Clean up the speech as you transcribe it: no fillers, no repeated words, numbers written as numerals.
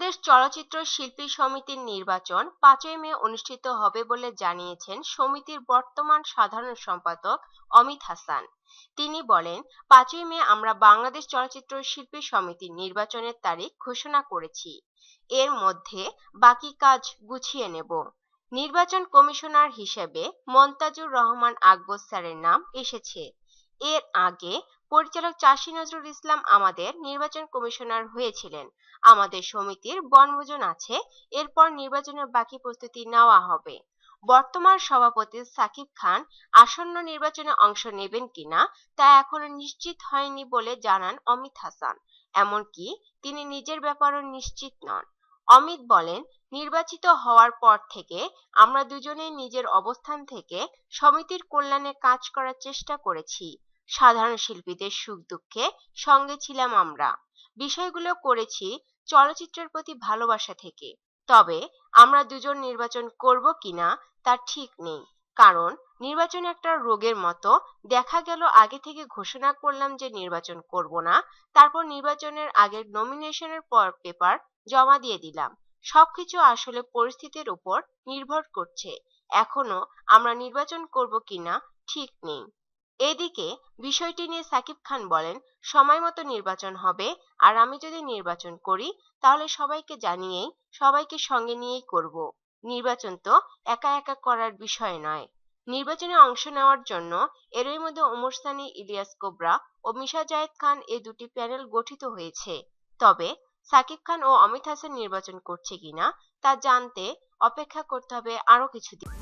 বাংলাদেশ চলচ্চিত্র শিল্পী সমিতির নির্বাচন 5ই মে অনুষ্ঠিত হবে বলে জানিয়েছেন সমিতির বর্তমান সাধারণ সম্পাদক অমিত হাসান। তিনি বলেন, 5ই মে আমরা বাংলাদেশ চলচ্চিত্র শিল্পী সমিতির নির্বাচনের তারিখ ঘোষণা করেছি। এর মধ্যে বাকি কাজ গুছিয়ে নেব। নির্বাচন কমিশনার হিসেবে মন্তাজুর রহমান আকবর স্যারের নাম এসেছে। এর আগে পরিচালক চাষী নজরুল ইসলাম আমাদের নির্বাচন কমিশনার হয়েছিলেন। আমাদের সমিতির বনভোজন আছে, এরপর নির্বাচনের বাকি প্রস্তুতি নেওয়া হবে। বর্তমান সভাপতি সাকিব খান আসন্ন নির্বাচনে অংশ নেবেন কিনা তা এখনো নিশ্চিত হয়নি বলে জানান অমিত হাসান। এমনকি তিনি নিজের ব্যাপারেও নিশ্চিত নন। অমিত বলেন, নির্বাচিত হওয়ার পর থেকে আমরা দুজনেই নিজের অবস্থান থেকে সমিতির কল্যাণে কাজ করার চেষ্টা করেছি। সাধারণ শিল্পীদের সুখ দুঃখে সঙ্গে ছিলাম আমরা। বিষয়গুলো করেছি চলচ্চিত্রের প্রতি ভালোবাসা থেকে। তবে আমরা দুজন নির্বাচন করব কিনা তা ঠিক নেই, কারণ নির্বাচন একটা রোগের মতো। দেখা গেল আগে থেকে ঘোষণা করলাম যে নির্বাচন করব না, তারপর নির্বাচনের আগের নমিনেশনের পেপার জমা দিয়ে দিলাম। সবকিছু আসলে পরিস্থিতির উপর নির্ভর করছে। এখনো আমরা নির্বাচন করব কিনা ঠিক নেই। এদিকে বিষয়টি নিয়ে সাকিব খান বলেন, সময় মতো নির্বাচন হবে, আর আমি যদি নির্বাচন করি তাহলে সবাইকে জানিয়েই, সবাইকে সঙ্গে নিয়েই করব। নির্বাচন তো একা একা করার বিষয় নয়। নির্বাচনে অংশ নেওয়ার জন্য এরই মধ্যে ওমর সানী, ইলিয়াস কোবরা ও মিশা জায়েদ খান এ দুটি প্যানেল গঠিত হয়েছে। তবে সাকিব খান ও অমিত হাসান নির্বাচন করছে কিনা তা জানতে অপেক্ষা করতে হবে আরো কিছুদিন।